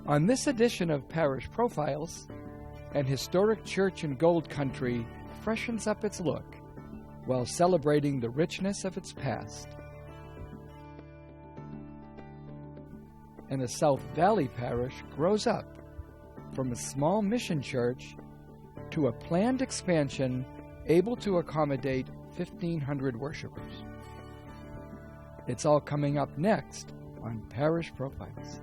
On this edition of Parish Profiles, an historic church in Gold Country freshens up its look while celebrating the richness of its past. And a South Valley parish grows up from a small mission church to a planned expansion able to accommodate 1,500 worshipers. It's all coming up next on Parish Profiles.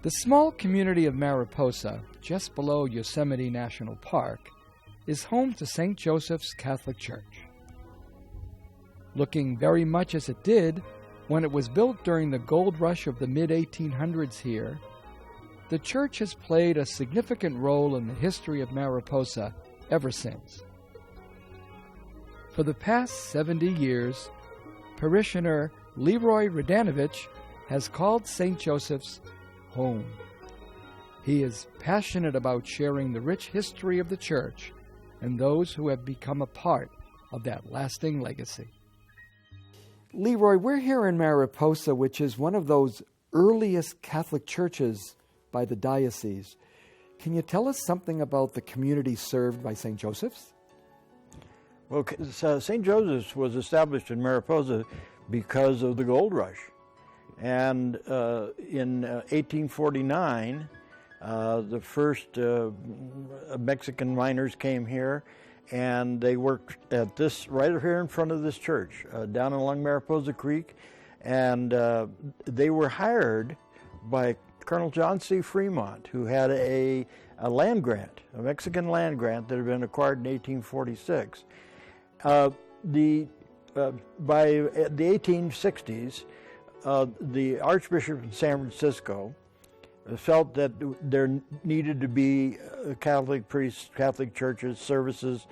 The small community of Mariposa, just below Yosemite National Park, is home to St. Joseph's Catholic Church. Looking very much as it did when it was built during the gold rush of the mid-1800s here, the church has played a significant role in the history of Mariposa ever since. For the past 70 years, parishioner Leroy Radanovich has called St. Joseph's home. He is passionate about sharing the rich history of the church and those who have become a part of that lasting legacy. Leroy, we're here in Mariposa, which is one of those earliest Catholic churches by the diocese. Can you tell us something about the community served by St. Joseph's? Well, St. Joseph's was established in Mariposa because of the gold rush. And in 1849, the first Mexican miners came here, and they worked at this, right here in front of this church, down along Mariposa Creek, and they were hired by Colonel John C. Fremont, who had a land grant, a Mexican land grant that had been acquired in 1846. By the 1860s, the Archbishop of San Francisco felt that there needed to be Catholic priests, Catholic churches, services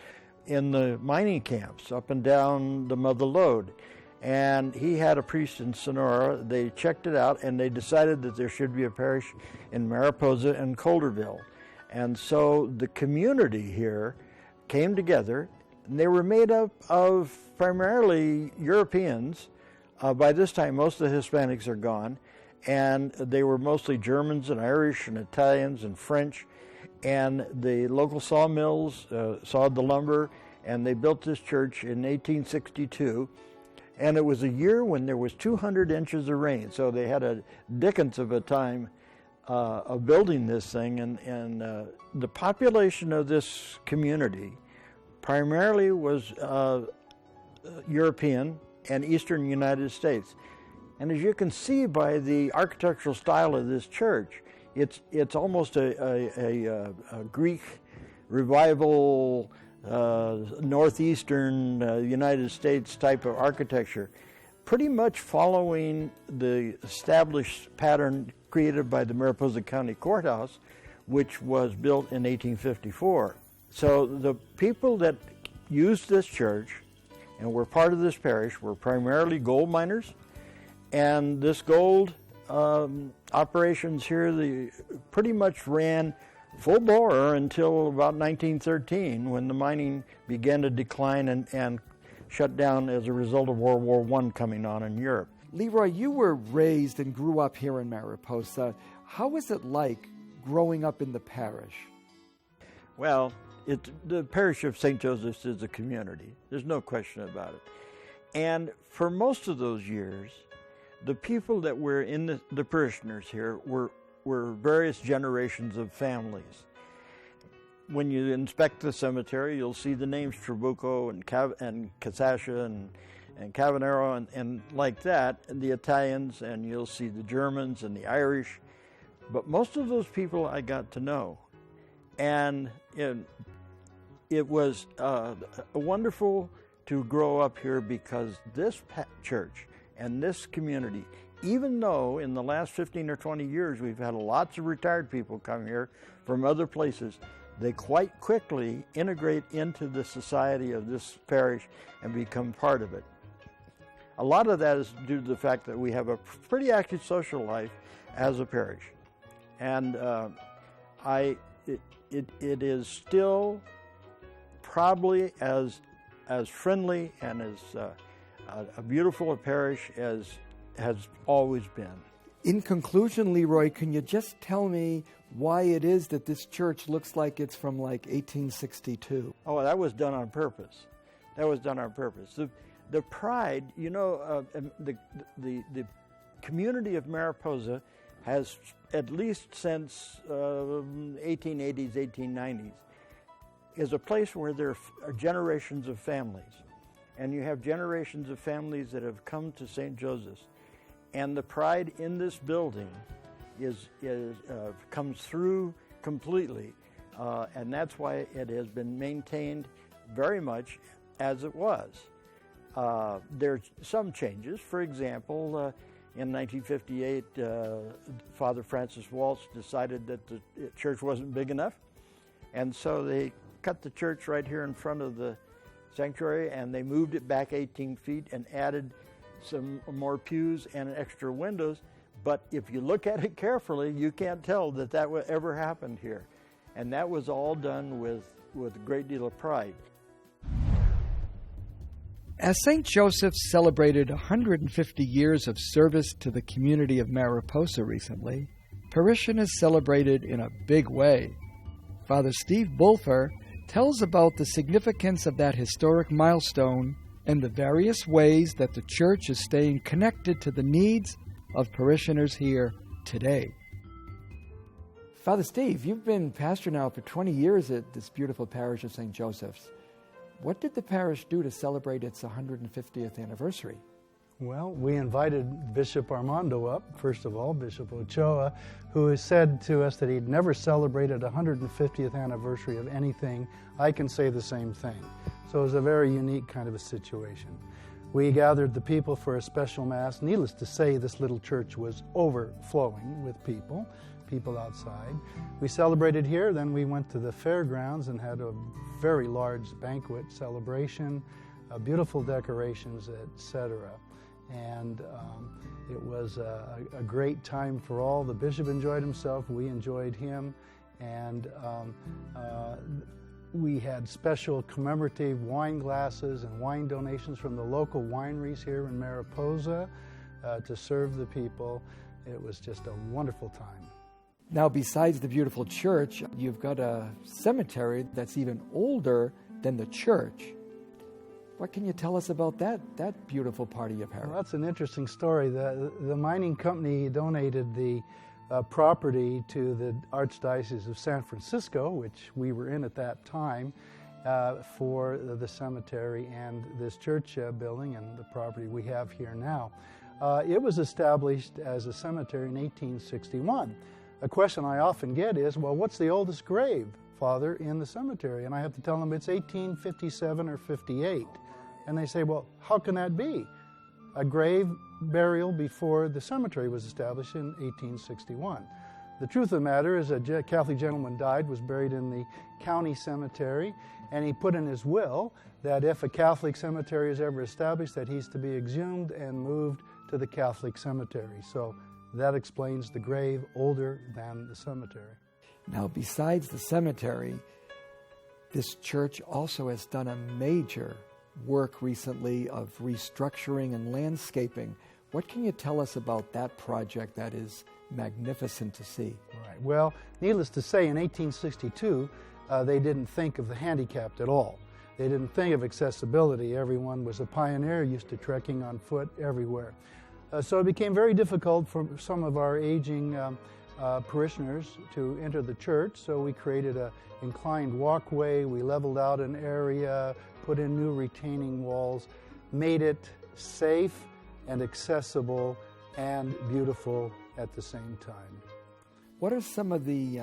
in the mining camps up and down the Mother Lode. And he had a priest in Sonora. They checked it out, and they decided that there should be a parish in Mariposa and Colderville. And so the community here came together, and they were made up of primarily Europeans. By this time, most of the Hispanics are gone, and they were mostly Germans and Irish and Italians and French, and the local sawmills sawed the lumber, and they built this church in 1862, and it was a year when there was 200 inches of rain, so they had a dickens of a time of building this thing, and the population of this community primarily was European and Eastern United States. And as you can see by the architectural style of this church, it's almost a Greek revival, northeastern United States type of architecture, pretty much following the established pattern created by the Mariposa County Courthouse, which was built in 1854. So the people that used this church and were part of this parish were primarily gold miners, and this gold operations here, they pretty much ran full bore until about 1913, when the mining began to decline and shut down as a result of World War I coming on in Europe. Leroy, you were raised and grew up here in Mariposa. How was it like growing up in the parish? Well, The parish of St. Joseph's is a community. There's no question about it. And for most of those years, the people that were in the parishioners here were various generations of families. When you inspect the cemetery, you'll see the names Trabucco and Casascia and Cavanero and like that, and the Italians, and you'll see the Germans and the Irish. But most of those people I got to know. And it was wonderful to grow up here because this church and this community, even though in the last 15 or 20 years we've had lots of retired people come here from other places, they quite quickly integrate into the society of this parish and become part of it. A lot of that is due to the fact that we have a pretty active social life as a parish. And it is still probably as friendly and as a beautiful a parish as has always been. In conclusion, Leroy, can you just tell me why it is that this church looks like it's from like 1862? Oh, that was done on purpose. That was done on purpose. The pride, the community of Mariposa has, at least since 1880s, 1890s, is a place where there are generations of families. And you have generations of families that have come to St. Joseph's. And the pride in this building comes through completely. And that's why it has been maintained very much as it was. There's some changes. For example, in 1958, Father Francis Walsh decided that the church wasn't big enough. And so they cut the church right here in front of the sanctuary, and they moved it back 18 feet and added some more pews and extra windows. But if you look at it carefully, you can't tell that ever happened here. And that was all done with a great deal of pride. As St. Joseph's celebrated 150 years of service to the community of Mariposa recently, parishioners celebrated in a big way. Father Steve Bulfer tells about the significance of that historic milestone and the various ways that the church is staying connected to the needs of parishioners here today. Father Steve, you've been pastor now for 20 years at this beautiful parish of St. Joseph's. What did the parish do to celebrate its 150th anniversary? Well, we invited Bishop Armando up, first of all, Bishop Ochoa, who has said to us that he'd never celebrated a 150th anniversary of anything. I can say the same thing. So it was a very unique kind of a situation. We gathered the people for a special Mass. Needless to say, this little church was overflowing with people outside. We celebrated here, then we went to the fairgrounds and had a very large banquet celebration, beautiful decorations, etc. And it was a great time for all. The bishop enjoyed himself, we enjoyed him, and we had special commemorative wine glasses and wine donations from the local wineries here in Mariposa to serve the people. It was just a wonderful time. Now, besides the beautiful church, you've got a cemetery that's even older than the church. What can you tell us about that beautiful part of your parish? Well, that's an interesting story. The mining company donated the property to the Archdiocese of San Francisco, which we were in at that time, for the cemetery and this church building and the property we have here now. It was established as a cemetery in 1861. A question I often get is, well, what's the oldest grave, Father, in the cemetery? And I have to tell them it's 1857 or 58. And they say, well, how can that be? A grave burial before the cemetery was established in 1861. The truth of the matter is a Catholic gentleman died, was buried in the county cemetery, and he put in his will that if a Catholic cemetery is ever established, that he's to be exhumed and moved to the Catholic cemetery. So that explains the grave older than the cemetery. Now, besides the cemetery, this church also has done a major work recently of restructuring and landscaping. What can you tell us about that project that is magnificent to see? Right. Well, needless to say, in 1862, they didn't think of the handicapped at all. They didn't think of accessibility. Everyone was a pioneer, used to trekking on foot everywhere. So it became very difficult for some of our aging parishioners to enter the church, so we created an inclined walkway, we leveled out an area, put in new retaining walls, made it safe and accessible and beautiful at the same time. What are some of the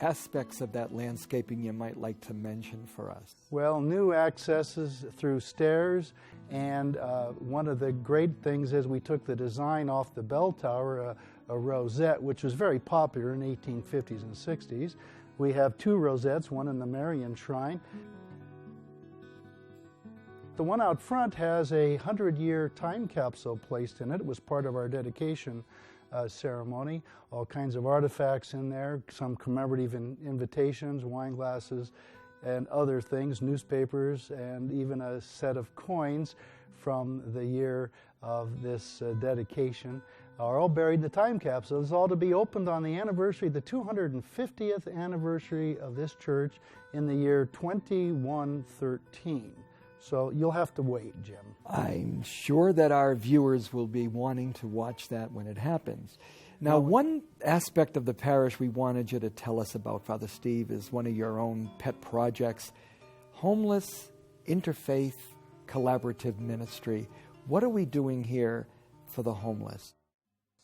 aspects of that landscaping you might like to mention for us? Well, new accesses through stairs, and one of the great things is we took the design off the bell tower, a rosette, which was very popular in the 1850s and 60s. We have two rosettes, one in the Marian Shrine. The one out front has a 100-year time capsule placed in it. It was part of our dedication ceremony. All kinds of artifacts in there, some commemorative invitations, wine glasses, and other things, newspapers, and even a set of coins from the year of this dedication are all buried in the time capsule. It's all to be opened on the anniversary, the 250th anniversary of this church in the year 2113. So you'll have to wait, Jim. I'm sure that our viewers will be wanting to watch that when it happens. Now, one aspect of the parish we wanted you to tell us about, Father Steve, is one of your own pet projects, Homeless Interfaith Collaborative Ministry. What are we doing here for the homeless?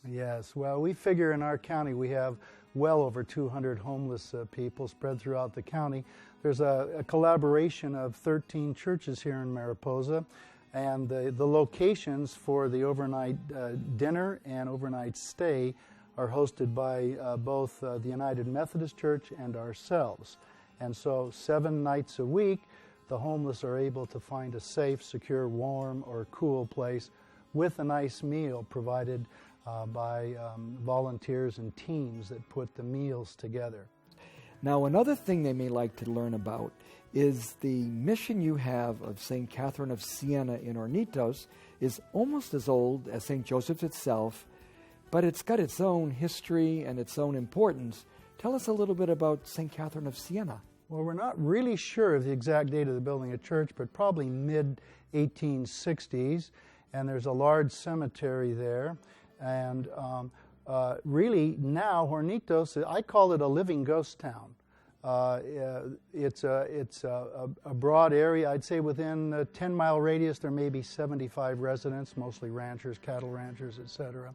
Yes, well, we figure in our county we have well over 200 homeless people spread throughout the county. There's a collaboration of 13 churches here in Mariposa, and the locations for the overnight dinner and overnight stay are hosted by both the United Methodist Church and ourselves. And so 7 nights a week, the homeless are able to find a safe, secure, warm, or cool place with a nice meal provided by volunteers and teams that put the meals together. Now, another thing they may like to learn about is the mission you have of St. Catherine of Sienna in Hornitos is almost as old as St. Joseph's itself, but it's got its own history and its own importance. Tell us a little bit about St. Catherine of Sienna. Well, we're not really sure of the exact date of the building of church, but probably mid-1860s, and there's a large cemetery there. And really now Hornitos, I call it a living ghost town. It's a broad area. I'd say within a 10-mile radius there may be 75 residents, mostly ranchers, cattle ranchers, etc.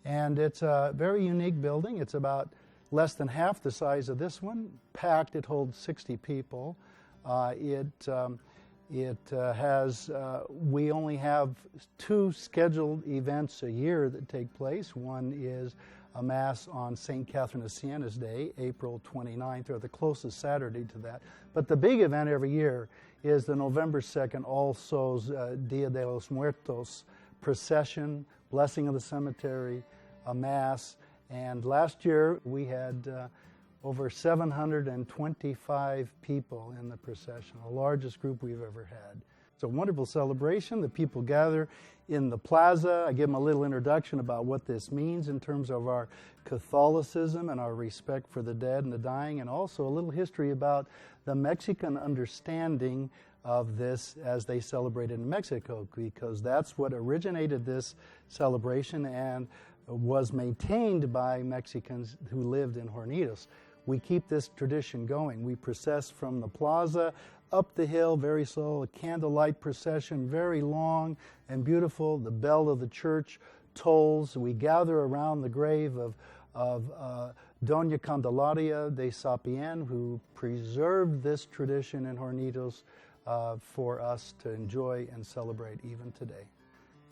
And it's a very unique building. It's about less than half the size of this one. Packed, it holds 60 people. We only have 2 scheduled events a year that take place. One is a Mass on St. Catherine of Siena's Day, April 29th, or the closest Saturday to that. But the big event every year is the November 2nd All Souls Dia de los Muertos procession, blessing of the cemetery, a Mass. And last year we had over 725 people in the procession, the largest group we've ever had. It's a wonderful celebration. The people gather in the plaza. I give them a little introduction about what this means in terms of our Catholicism and our respect for the dead and the dying, and also a little history about the Mexican understanding of this as they celebrate in Mexico, because that's what originated this celebration and was maintained by Mexicans who lived in Hornitos. We keep this tradition going. We process from the plaza up the hill very slow, a candlelight procession, very long and beautiful. The bell of the church tolls. We gather around the grave of Doña Candelaria de Sapien, who preserved this tradition in Hornitos for us to enjoy and celebrate even today.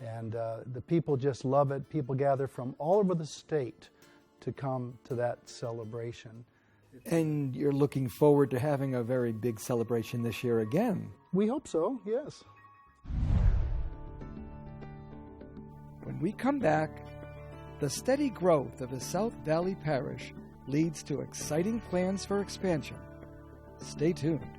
And the people just love it. People gather from all over the state to come to that celebration. And you're looking forward to having a very big celebration this year again. We hope so, yes. When we come back, the steady growth of the South Valley Parish leads to exciting plans for expansion. Stay tuned.